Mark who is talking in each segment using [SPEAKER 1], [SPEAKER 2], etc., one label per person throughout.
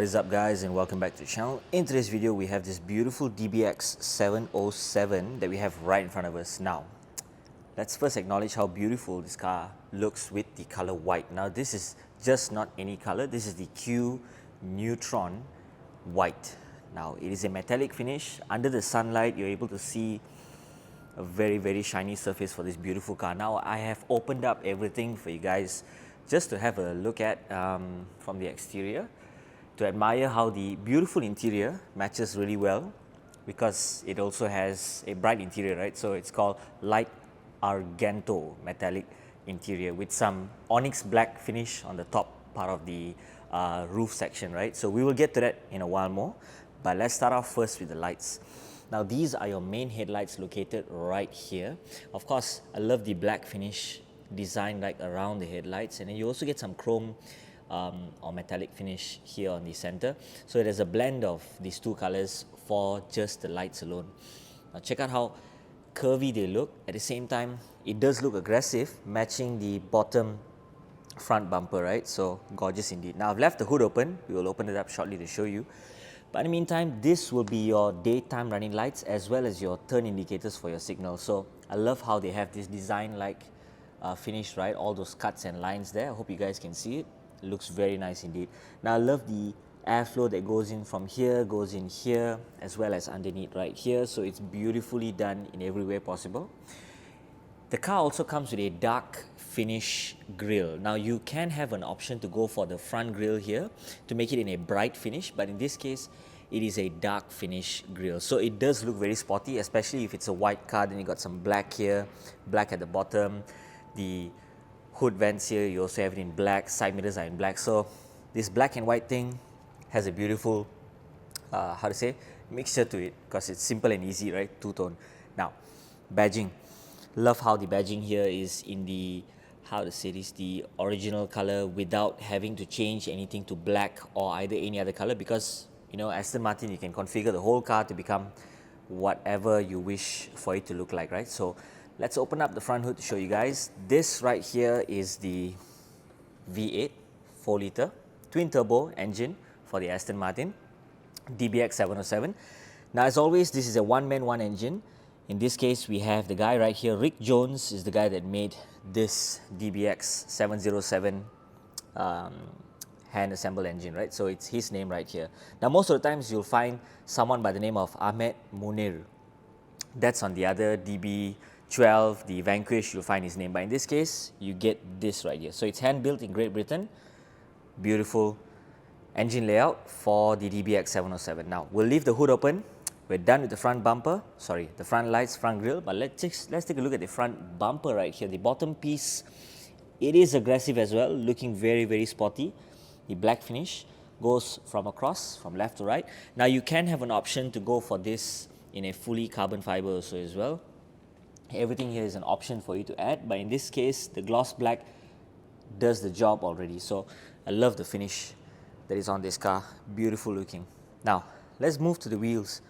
[SPEAKER 1] What is up, guys, and welcome back to the channel. In today's video we have this beautiful DBX707 that we have right in front of us. Now let's first acknowledge how beautiful this car looks with the color white. Now this is just not any color, this is the Q Neutron white. Now it is a metallic finish. Under the sunlight you're able to see a very shiny surface for this beautiful car. Now I have opened up everything for you guys just to have a look at from the exterior, to admire how the beautiful interior matches really well, because it also has a bright interior, right? So it's called light Argento metallic interior with some onyx black finish on the top part of the roof section, right? So we will get to that in a while more, but let's start off first with the lights. Now these are your main headlights located right here. Of course, I love the black finish design like around the headlights, and then you also get some chrome or metallic finish here on the center. So there's a blend of these two colors for just the lights alone. Now check out how curvy they look. At the same time, it does look aggressive, matching the bottom front bumper, right? So gorgeous indeed. Now I've left the hood open. We will open it up shortly to show you. But in the meantime, this will be your daytime running lights as well as your turn indicators for your signal. So I love how they have this design like finish, right? All those cuts and lines there. I hope you guys can see it. It looks very nice indeed. Now I love the airflow that goes in from here, goes in here, as well as underneath right here. So it's beautifully done in every way possible. The car also comes with a dark finish grille. Now you can have an option to go for the front grille here to make it in a bright finish, but in this case it is a dark finish grille. So it does look very sporty, especially if it's a white car. Then you got some black here, black at the bottom. The hood vents here, you also have it in black, side mirrors are in black. So this black and white thing has a beautiful, mixture to it, because it's simple and easy, right? Two-tone. Now, badging. Love how the badging here is in the, the original color without having to change anything to black or either any other color, because, you know, Aston Martin, you can configure the whole car to become whatever you wish for it to look like, right? So let's open up the front hood to show you guys. This right here is the V8 4-litre twin turbo engine for the Aston Martin DBX707. Now as always, this is a one-man, one engine. In this case, we have the guy right here. Rick Jones is the guy that made this DBX707 hand-assembled engine, right? So it's his name right here. Now most of the times you'll find someone by the name of Ahmed Munir. That's on the other DB12, the Vanquish, you'll find his name. But in this case, you get this right here. So it's hand-built in Great Britain. Beautiful engine layout for the DBX707. Now, we'll leave the hood open. We're done with the front bumper, the front lights, front grille. But let's take a look at the front bumper right here. The bottom piece, it is aggressive as well, looking very sporty. The black finish goes from across, from left to right. Now, you can have an option to go for this in a fully carbon fiber also as well. Everything here is an option for you to add, but in this case, the gloss black does the job already. So I love the finish that is on this car, beautiful looking. Now, let's move to the wheels.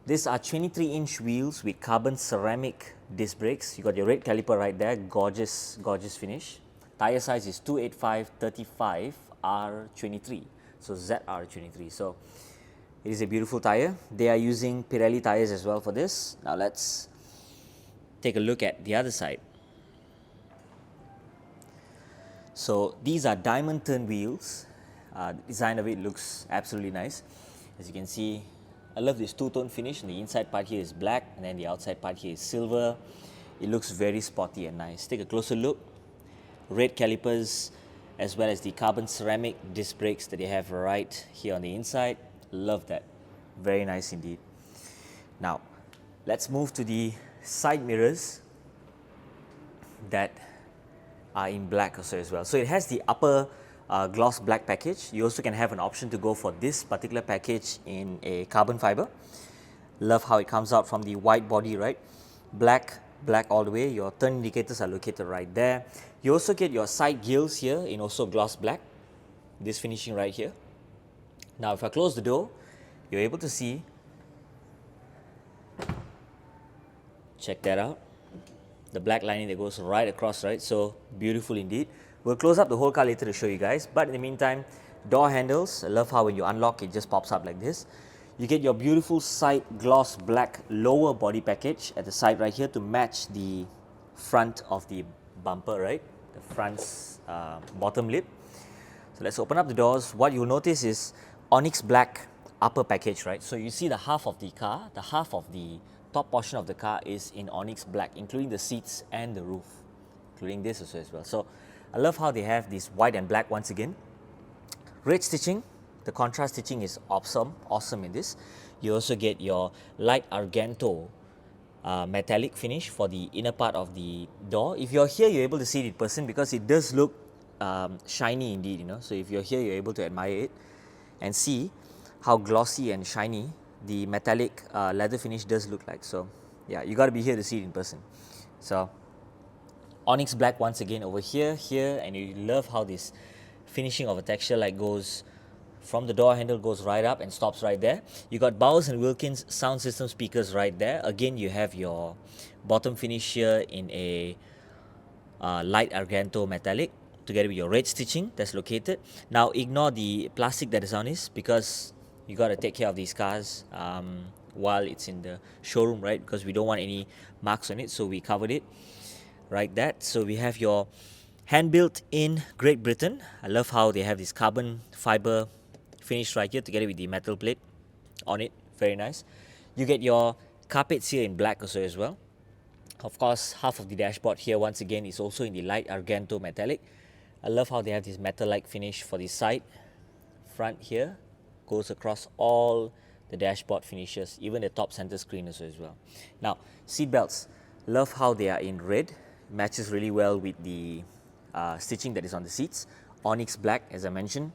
[SPEAKER 1] These are 23-inch wheels with carbon ceramic disc brakes. You got your red caliper right there, gorgeous finish. Tire size is 285/35 R23, so ZR23. So it is a beautiful tire. They are using Pirelli tires as well for this. Now let's take a look at the other side. So these are diamond turn wheels. The design of it looks absolutely nice. As you can see, I love this two-tone finish. The inside part here is black and then the outside part here is silver. It looks very sporty and nice. Take a closer look. Red calipers as well as the carbon ceramic disc brakes that they have right here on the inside. Love that. Very nice indeed. Now, let's move to the side mirrors that are in black also as well. So it has the upper gloss black package. You also can have an option to go for this particular package in a carbon fiber. Love how it comes out from the white body, right? Black all the way. Your turn indicators are located right there. You also get your side gills here in also gloss black. This finishing right here. Now if I close the door, you're able to see, check that out, the black lining that goes right across, right? So beautiful indeed. We'll close up the whole car later to show you guys, but in the meantime, Door handles, I love how when you unlock it just pops up like this. You get your beautiful side gloss black lower body package at the side right here to match the front of the bumper, right? The front's bottom lip. So let's open up the doors. What you'll notice is onyx black upper package, right? So you see the half of the car, the half of the top portion of the car is in onyx black, including the seats and the roof, including this also as well. So I love how they have this white and black once again. Red stitching, the contrast stitching is awesome in this. You also get your light Argento metallic finish for the inner part of the door. If you're here, you're able to see it in person because it does look shiny indeed, you know. So if you're here, you're able to admire it and see how glossy and shiny the metallic leather finish does look like. So yeah, you got to be here to see it in person. So onyx black once again over here, and you love how this finishing of a texture like goes from the door handle, goes right up and stops right there. You got Bowers and Wilkins sound system speakers right there. Again, you have your bottom finish here in a light Argento metallic together with your red stitching that's located. Now ignore the plastic that is on this because you got to take care of these cars while it's in the showroom, right? Because we don't want any marks on it, so we covered it like that. So we have your hand built in Great Britain. I love how they have this carbon fiber finish right here together with the metal plate on it. Very nice. You get your carpets here in black also as well. Of course, half of the dashboard here once again is also in the light Argento metallic. I love how they have this metal-like finish for the side. Front here goes across all the dashboard finishes, even the top center screen also as well. Now, seat belts. Love how they are in red. Matches really well with the stitching that is on the seats. Onyx black, as I mentioned,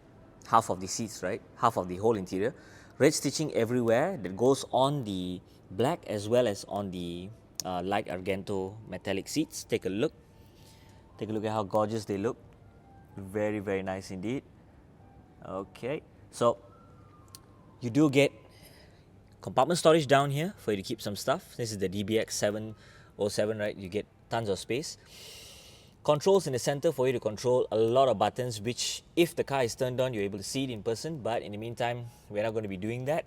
[SPEAKER 1] half of the seats, right? Half of the whole interior. Red stitching everywhere that goes on the black as well as on the light Argento metallic seats. Take a look. Take a look at how gorgeous they look. Very, very nice indeed. Okay, so you do get compartment storage down here for you to keep some stuff. This is the DBX707, right? You get tons of space. Controls in the center for you to control a lot of buttons, which if the car is turned on, you're able to see it in person. But in the meantime, we're not going to be doing that.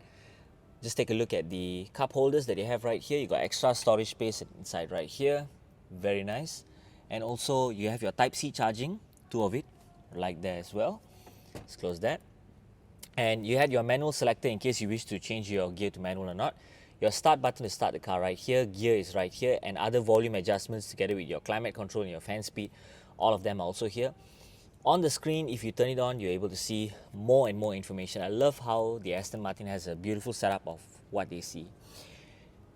[SPEAKER 1] Just take a look at the cup holders that you have right here. You got extra storage space inside right here. Very nice. And also you have your Type-C charging, 2 of it, like there as well. Let's close that. And you had your manual selector in case you wish to change your gear to manual or not. Your start button to start the car right here, gear is right here, and other volume adjustments together with your climate control and your fan speed, all of them are also here. On the screen, if you turn it on, you're able to see more and more information. I love how the Aston Martin has a beautiful setup of what they see.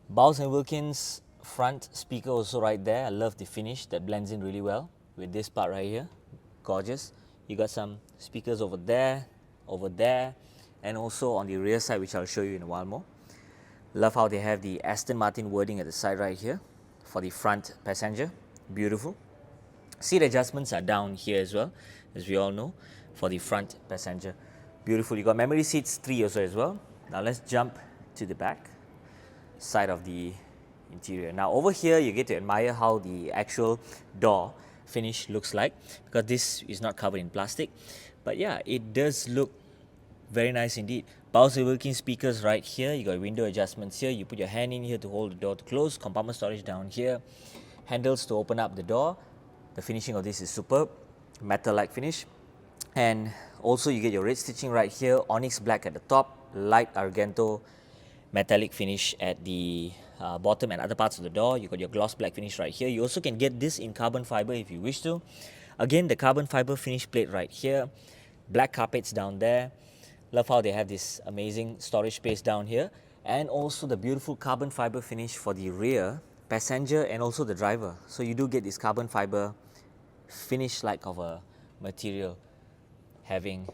[SPEAKER 1] Bowers & Wilkins front speaker also right there. I love the finish that blends in really well with this part right here. Gorgeous. You got some speakers over there, and also on the rear side, which I'll show you in a while more. Love how they have the Aston Martin wording at the side right here for the front passenger. Beautiful. Seat adjustments are down here as well, as we all know, for the front passenger. Beautiful. You got memory seats 3 also as well. Now let's jump to the back side of the interior. Now over here, you get to admire how the actual door finish looks like, because this is not covered in plastic. But yeah, it does look very nice indeed. Bowers & Wilkins speakers right here. You got window adjustments here. You put your hand in here to hold the door to close. Compartment storage down here. Handles to open up the door. The finishing of this is superb. Metal-like finish. And also you get your red stitching right here. Onyx black at the top. Light Argento metallic finish at the bottom and other parts of the door. You got your gloss black finish right here. You also can get this in carbon fiber if you wish to. Again, the carbon fiber finish plate right here. Black carpets down there. Love how they have this amazing storage space down here, and also the beautiful carbon fiber finish for the rear passenger and also the driver. So you do get this carbon fiber finish like of a material having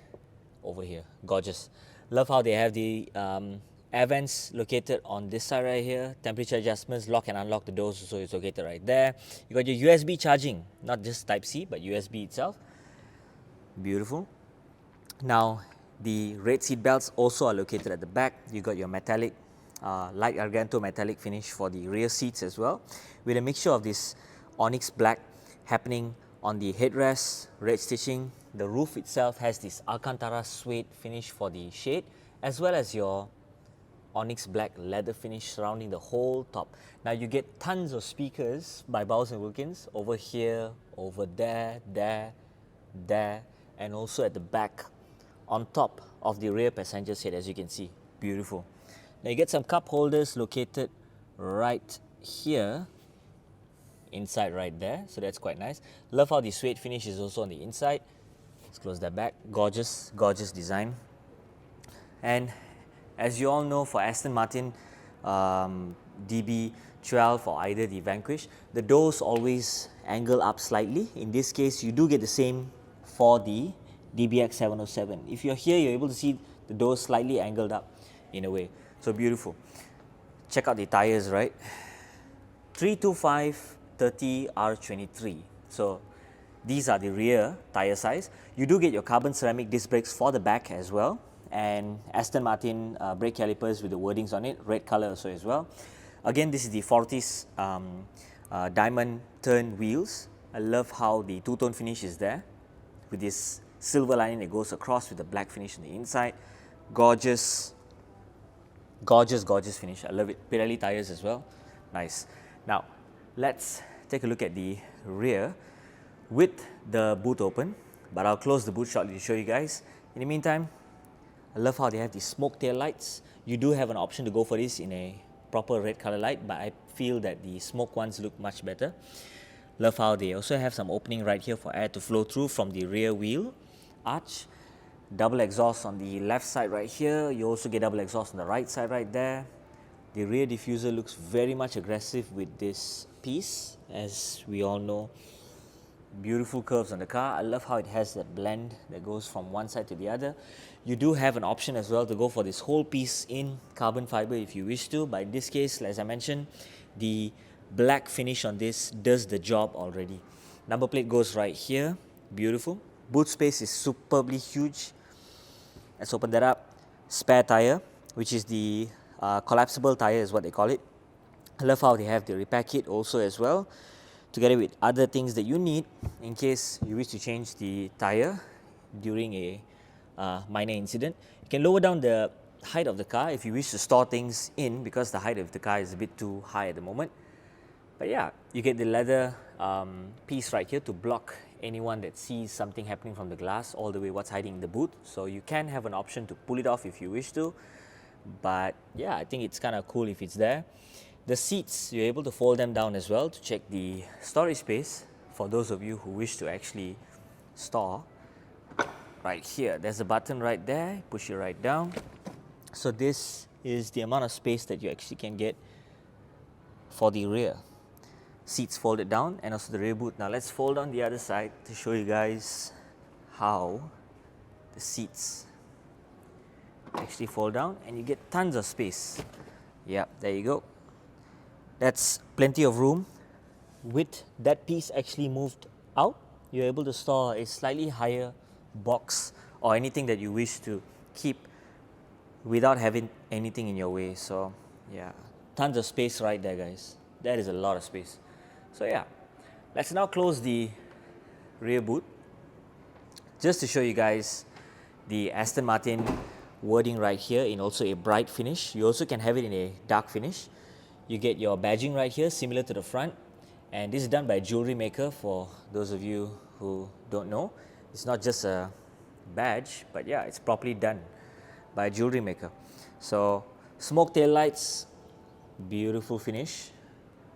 [SPEAKER 1] over here. Gorgeous. Love how they have the air vents located on this side right here. Temperature adjustments, lock and unlock the doors, so it's located right there. You got your USB charging, not just Type-C, but USB itself. Beautiful. Now, the red seat belts also are located at the back. You got your metallic, light Argento metallic finish for the rear seats as well, with a mixture of this onyx black happening On the headrest, red stitching. The roof itself has this Alcantara suede finish for the shade, as well as your onyx black leather finish surrounding the whole top. Now you get tons of speakers by Bowers & Wilkins over here, over there, there, and also at the back on top of the rear passenger seat, as you can see. Beautiful. Now you get some cup holders located right here, inside right there, so that's quite nice. Love how the suede finish is also on the inside. Let's close that back. Gorgeous, gorgeous design. And as you all know, for Aston Martin DB12 or either the Vanquish, the doors always angle up slightly. In this case, you do get the same for the DBX707. If you're here, you're able to see the doors slightly angled up in a way. So beautiful. Check out the tires, right? 325/30R23. So these are the rear tire size. You do get your carbon ceramic disc brakes for the back as well, and Aston Martin brake calipers with the wordings on it, red color also as well. Again, this is the Fortis diamond turn wheels. I love how the two-tone finish is there with this silver lining that goes across with the black finish on the inside. Gorgeous, gorgeous, gorgeous finish. I love it. Pirelli tires as well. Nice. Now, let's take a look at the rear with the boot open, but I'll close the boot shortly to show you guys. In the meantime, I love how they have these smoke tail lights. You do have an option to go for this in a proper red color light, but I feel that the smoke ones look much better. Love how they also have some opening right here for air to flow through from the rear wheel arch. Double exhaust on the left side right here. You also get double exhaust on the right side right there. The rear diffuser looks very much aggressive with this piece, as we all know. Beautiful curves on the car. I love how it has that blend that goes from one side to the other. You do have an option as well to go for this whole piece in carbon fiber if you wish to, but in this case, as I mentioned, the black finish on this does the job already. Number plate goes right here. Beautiful. Boot space is superbly huge. Let's open that up. Spare tire, which is the collapsible tire is what they call it. I love how they have the repair kit also as well, together with other things that you need in case you wish to change the tire during a minor incident. You can lower down the height of the car if you wish to store things in, because the height of the car is a bit too high at the moment. But yeah, you get the leather piece right here to block anyone that sees something happening from the glass all the way what's hiding in the boot. So you can have an option to pull it off if you wish to. But yeah, I think it's kind of cool if it's there. The seats, you're able to fold them down as well to check the storage space for those of you who wish to actually store. Right here, there's a button right there, push it right down. So this is the amount of space that you actually can get for the rear. Seats folded down, and also the rear boot. Now let's fold on the other side to show you guys how the seats actually fold down, and you get tons of space. Yeah, there you go. That's plenty of room. With that piece actually moved out, you're able to store a slightly higher box or anything that you wish to keep without having anything in your way. So yeah, tons of space right there, guys. That is a lot of space. So yeah, let's now close the rear boot just to show you guys the Aston Martin wording right here in also a bright finish. You also can have it in a dark finish. You get your badging right here, similar to the front, and this is done by a jewelry maker. For those of you who don't know, it's not just a badge, but yeah, it's properly done by a jewelry maker. So smoke tail lights, beautiful finish.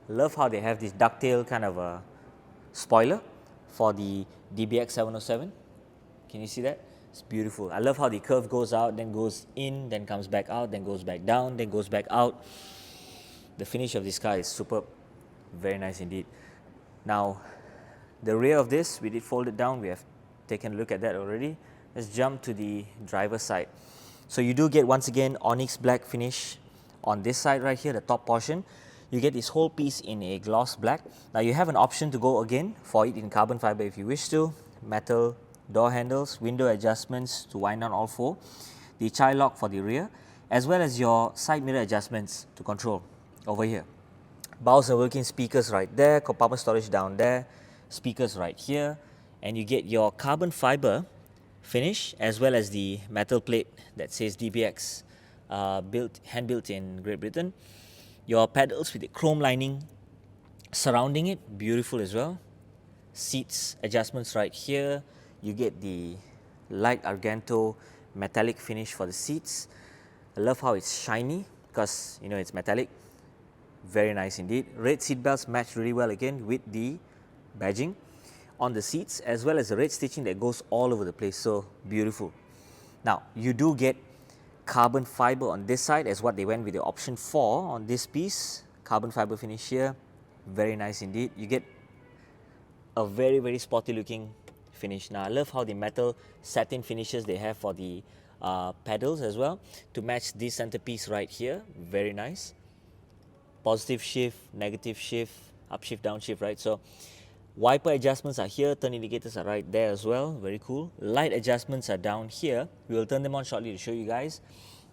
[SPEAKER 1] Love how they have this ducktail kind of a spoiler for the DBX707. Can you see that? It's beautiful. I love how the curve goes out, then goes in, then comes back out, then goes back down, then goes back out. The finish of this car is superb. Very nice indeed. Now, the rear of this, we did fold it down. We have taken a look at that already. Let's jump to the driver's side. So you do get, once again, onyx black finish on this side right here, the top portion. You get this whole piece in a gloss black. Now you have an option to go again for it in carbon fiber if you wish to. Metal door handles, window adjustments to wind down all four, the child lock for the rear, as well as your side mirror adjustments to control over here. Bowers & Wilkins speakers right there, compartment storage down there, speakers right here, and you get your carbon fiber finish as well as the metal plate that says DBX, hand built in Great Britain. Your pedals with the chrome lining surrounding it, beautiful as well. Seats adjustments right here. You get the light Argento metallic finish for the seats. I love how it's shiny because you know it's metallic. Very nice indeed. Red seat belts match really well again with the badging on the seats, as well as the red stitching that goes all over the place. So beautiful. Now you do get carbon fiber on this side as what they went with the option 4 on this piece. Carbon fiber finish here, very nice indeed. You get a very sporty looking finish. Now I love how the metal satin finishes they have for the pedals as well to match this centerpiece right here. Very nice. Positive shift, negative shift, up shift, down shift, right? So wiper adjustments are here, turn indicators are right there as well, very cool. Light adjustments are down here. We will turn them on shortly to show you guys.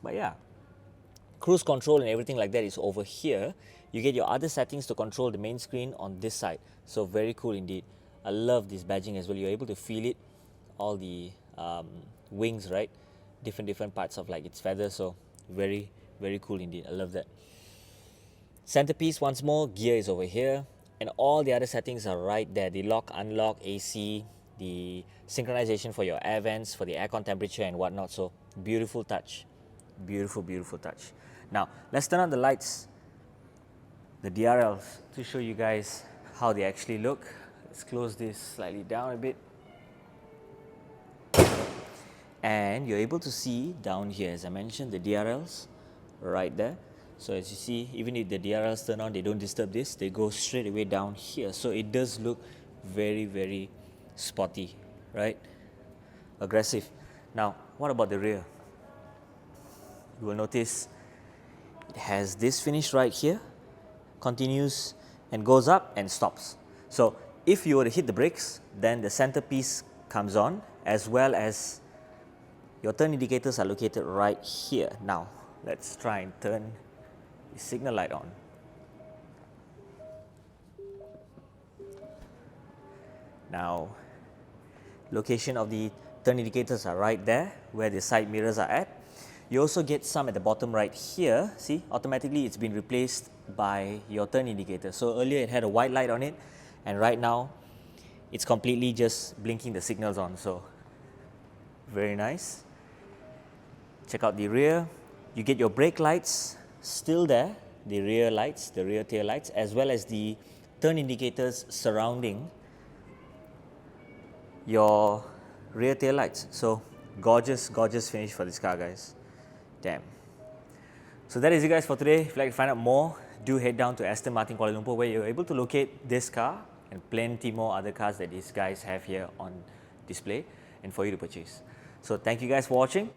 [SPEAKER 1] But yeah, cruise control and everything like that is over here. You get your other settings to control the main screen on this side. So very cool indeed. I love this badging as well. You're able to feel it, all the wings, right? Different parts of like its feathers. So very cool indeed. I love that. Centerpiece once more, gear is over here. And all the other settings are right there. The lock, unlock, AC, the synchronization for your air vents, for the aircon temperature and whatnot. So beautiful touch. Beautiful touch. Now let's turn on the lights, the DRLs, to show you guys how they actually look. Let's close this slightly down a bit. And you're able to see down here, as I mentioned, the DRLs right there. So as you see, even if the DRLs turn on, they don't disturb this. They go straight away down here. So it does look very sporty, right? Aggressive. Now, what about the rear? You will notice it has this finish right here, continues and goes up and stops. So if you were to hit the brakes, then the centerpiece comes on, as well as your turn indicators are located right here. Now, let's try and turn the signal light on. Now, location of the turn indicators are right there where the side mirrors are at. You also get some at the bottom right here. See, automatically it's been replaced by your turn indicator. So earlier it had a white light on it, and right now it's completely just blinking the signals on. So very nice. Check out the rear. You get your brake lights still there, the rear lights, the rear tail lights, as well as the turn indicators surrounding your rear tail lights. So gorgeous finish for this car, guys. Damn. So that is it, guys, for today. If you'd like to find out more, do head down to Aston Martin Kuala Lumpur, where you're able to locate this car and plenty more other cars that these guys have here on display and for you to purchase. So thank you guys for watching.